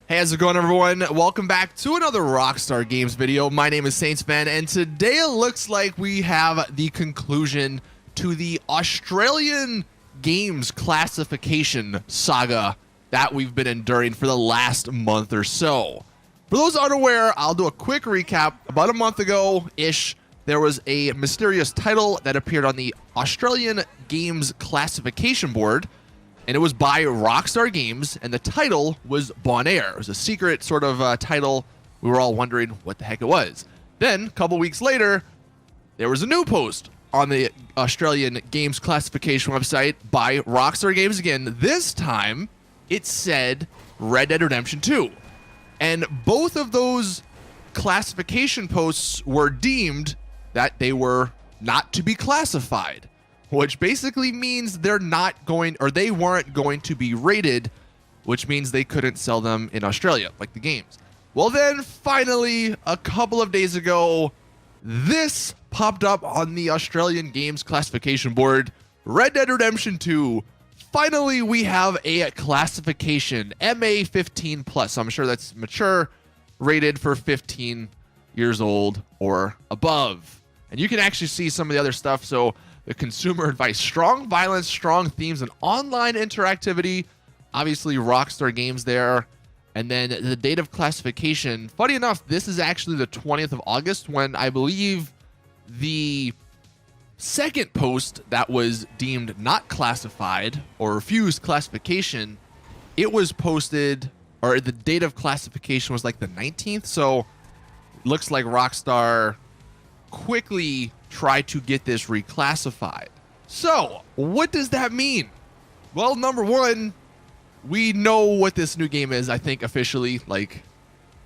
Hey, how's it going, everyone? Welcome back to another Rockstar Games video. My name is Saintsfan, and today it looks like we have the conclusion to the Australian games classification saga that we've been enduring for the last month or so. For those unaware, I'll do a quick recap. About a month ago-ish, there was a mysterious title that appeared on the Australian Games Classification Board, and it was by Rockstar Games, and the title was Bon Air. It was a secret sort of title. We were all wondering what the heck it was. Then, a couple weeks later, there was a new post on the Australian Games Classification website by Rockstar Games again. This time, it said Red Dead Redemption 2. And both of those classification posts were deemed that they were not to be classified, which basically means they're not going, or they weren't going to be rated, which means they couldn't sell them in Australia, like the games. Well, then finally, a couple of days ago, this popped up on the Australian Games Classification Board, Red Dead Redemption 2. Finally, we have a classification, MA 15+. I'm sure that's mature, rated for 15 years old or above. And you can actually see some of the other stuff. So the consumer advice, strong violence, strong themes, and online interactivity. Obviously, Rockstar Games there. And then the date of classification. Funny enough, this is actually the 20th of August when I believe the second post that was deemed not classified or refused classification, it was posted, or the date of classification was like the 19th. So looks like Rockstar quickly try to get this reclassified. So, what does that mean? Well, number one, we know what this new game is, I think, officially. Like,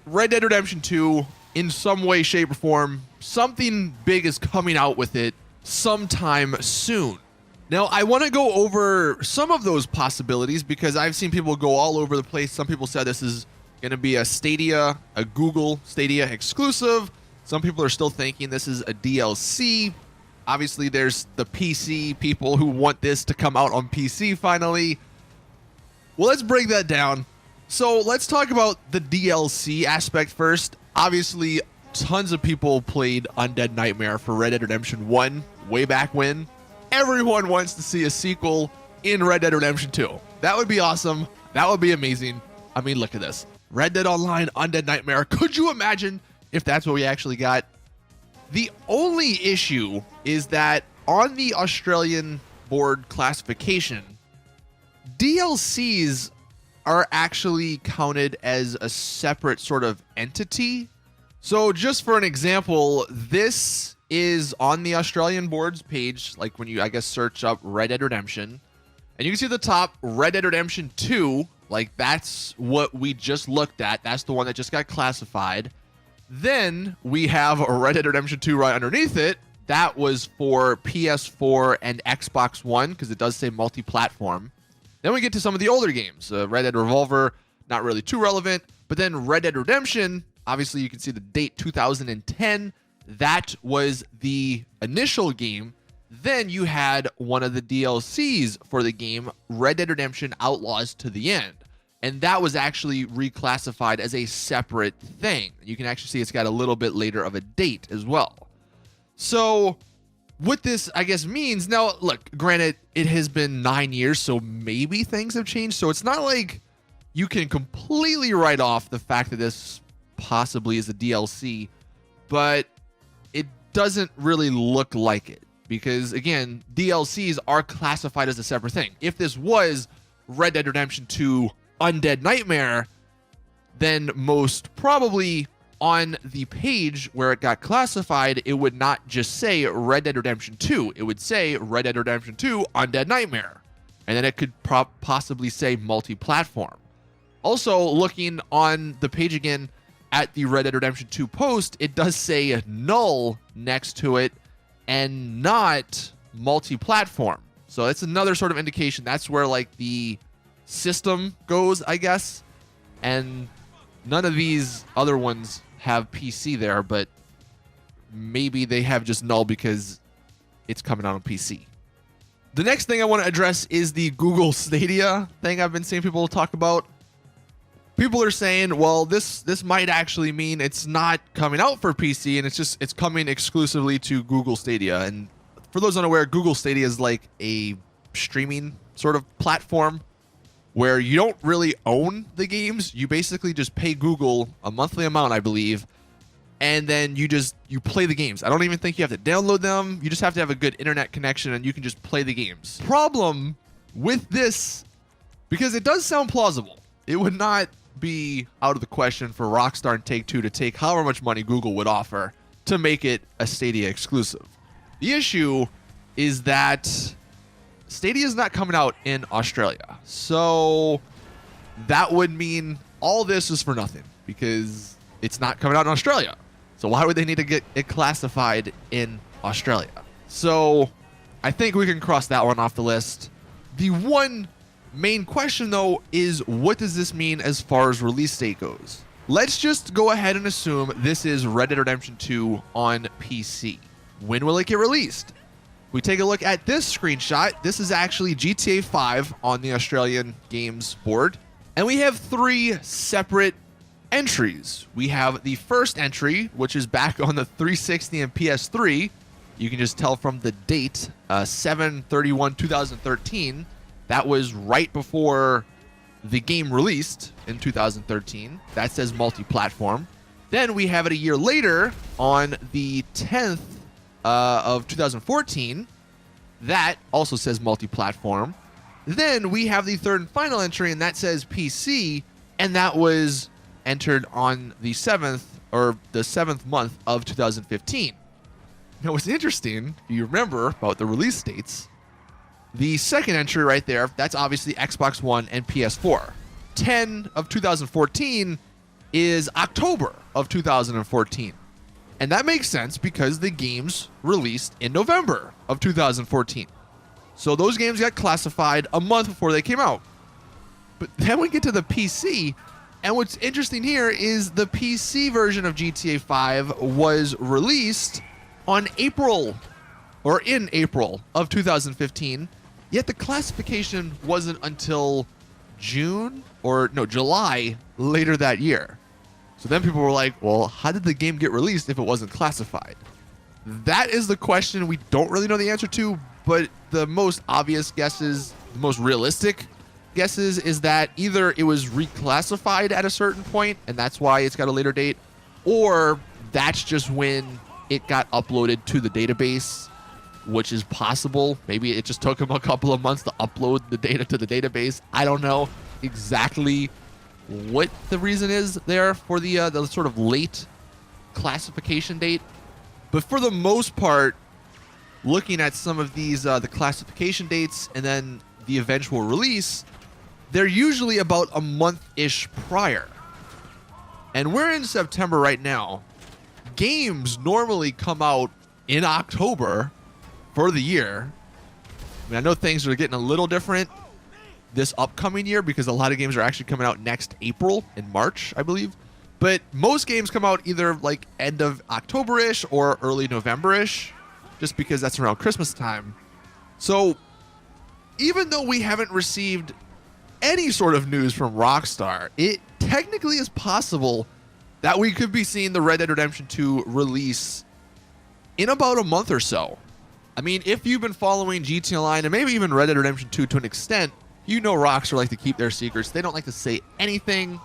Red Dead Redemption 2, in some way, shape, or form, something big is coming out with it sometime soon. Now, I want to go over some of those possibilities because I've seen people go all over the place. Some people said this is going to be a Stadia, a Google Stadia exclusive. Some people are still thinking this is a DLC. Obviously, there's the PC people who want this to come out on PC finally. Well, let's break that down. So let's talk about the DLC aspect first. Obviously, tons of people played Undead Nightmare for Red Dead Redemption 1 way back when. Everyone wants to see a sequel in Red Dead Redemption 2. That would be awesome. That would be amazing. I mean, look at this. Red Dead Online, Undead Nightmare. Could you imagine if that's what we actually got? The only issue is that on the Australian board classification, DLCs are actually counted as a separate sort of entity. So just for an example, this is on the Australian board's page, like when you, I guess, search up Red Dead Redemption, and you can see at the top, Red Dead Redemption 2, like that's what we just looked at. That's the one that just got classified. Then we have a Red Dead Redemption 2 right underneath it. That was for PS4 and Xbox One because it does say multi-platform. Then we get to some of the older games. Red Dead Revolver, not really too relevant. But then Red Dead Redemption, obviously you can see the date 2010. That was the initial game. Then you had one of the DLCs for the game, Red Dead Redemption Outlaws to the End. And that was actually reclassified as a separate thing. You can actually see it's got a little bit later of a date as well. So what this, I guess, means, now, look, granted, it has been 9 years, so maybe things have changed. So it's not like you can completely write off the fact that this possibly is a DLC, but it doesn't really look like it. Because, again, DLCs are classified as a separate thing. If this was Red Dead Redemption 2 Undead Nightmare, then most probably on the page where it got classified, it would not just say Red Dead Redemption 2. It would say Red Dead Redemption 2 Undead Nightmare. And then it could possibly say multi-platform. Also, looking on the page again at the Red Dead Redemption 2 post, it does say null next to it and not multi-platform. So that's another sort of indication. That's where like the system goes, I guess. And none of these other ones have PC there, but maybe they have just null because it's coming out on PC. The next thing I want to address is the Google Stadia thing I've been seeing people talk about. People are saying, well, this might actually mean it's not coming out for PC, and it's coming exclusively to Google Stadia. And for those unaware, Google Stadia is like a streaming sort of platform where you don't really own the games. You basically just pay Google a monthly amount, I believe, and then you play the games. I don't even think you have to download them. You just have to have a good internet connection, and you can just play the games. Problem with this, because it does sound plausible, it would not be out of the question for Rockstar and Take-Two to take however much money Google would offer to make it a Stadia exclusive. The issue is that Stadia is not coming out in Australia. So that would mean all this is for nothing because it's not coming out in Australia. So why would they need to get it classified in Australia? So I think we can cross that one off the list. The one main question, though, is what does this mean as far as release date goes? Let's just go ahead and assume this is Red Dead Redemption 2 on PC. When will it get released? We take a look at this screenshot. This is actually GTA 5 on the Australian Games board. And we have 3 separate entries. We have the first entry, which is back on the 360 and PS3. You can just tell from the date, 7/31/2013. That was right before the game released in 2013. That says multi-platform. Then we have it a year later on the 10th of 2014. That also says multi-platform. Then we have the third and final entry, and that says PC, and that was entered on the 7th or the 7th month of 2015. Now, what's interesting, if you remember about the release dates, the second entry right there, that's obviously Xbox One and PS4. 10 of 2014 is October of 2014. And that makes sense because the games released in November of 2014. So those games got classified a month before they came out. But then we get to the PC, and what's interesting here is the PC version of GTA 5 was released on April of 2015. Yet the classification wasn't until July later that year. So then people were like, well, how did the game get released if it wasn't classified? That is the question we don't really know the answer to, but the most obvious guesses, the most realistic guesses is that either it was reclassified at a certain point, and that's why it's got a later date, or that's just when it got uploaded to the database, which is possible. Maybe it just took them a couple of months to upload the data to the database. I don't know exactly what the reason is there for the sort of late classification date. But for the most part, looking at some of these, the classification dates and then the eventual release, they're usually about a month-ish prior. And we're in September right now. Games normally come out in October for the year. I mean, I know things are getting a little different this upcoming year because a lot of games are actually coming out next April and March, I believe. But most games come out either like end of October-ish or early November-ish, just because that's around Christmas time. So even though we haven't received any sort of news from Rockstar, it technically is possible that we could be seeing the Red Dead Redemption 2 release in about a month or so. I mean, if you've been following GTA Online and maybe even Red Dead Redemption 2 to an extent, you know Rockstar like to keep their secrets. They don't like to say anything.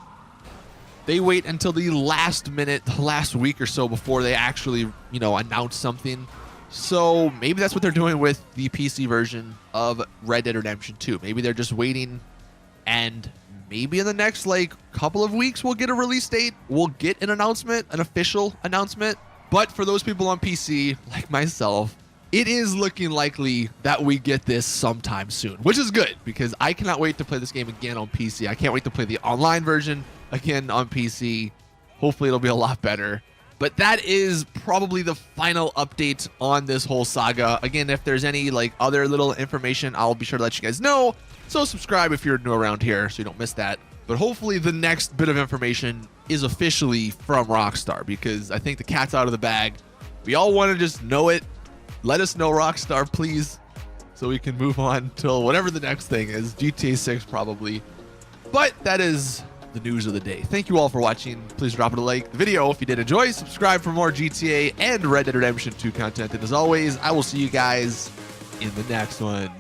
They wait until the last minute, the last week or so before they actually, announce something. So maybe that's what they're doing with the PC version of Red Dead Redemption 2. Maybe they're just waiting, and maybe in the next couple of weeks we'll get a release date. We'll get an announcement, an official announcement. But for those people on PC like myself, it is looking likely that we get this sometime soon, which is good because I cannot wait to play this game again on PC. I can't wait to play the online version again on PC. Hopefully it'll be a lot better. But that is probably the final update on this whole saga. Again, if there's any other little information, I'll be sure to let you guys know. So subscribe if you're new around here so you don't miss that. But hopefully the next bit of information is officially from Rockstar because I think the cat's out of the bag. We all want to just know it. Let us know, Rockstar, please, so we can move on till whatever the next thing is. GTA 6 probably. But that is the news of the day. Thank you all for watching. Please drop it a like the video if you did enjoy. Subscribe for more GTA and Red Dead Redemption 2 content. And as always, I will see you guys in the next one.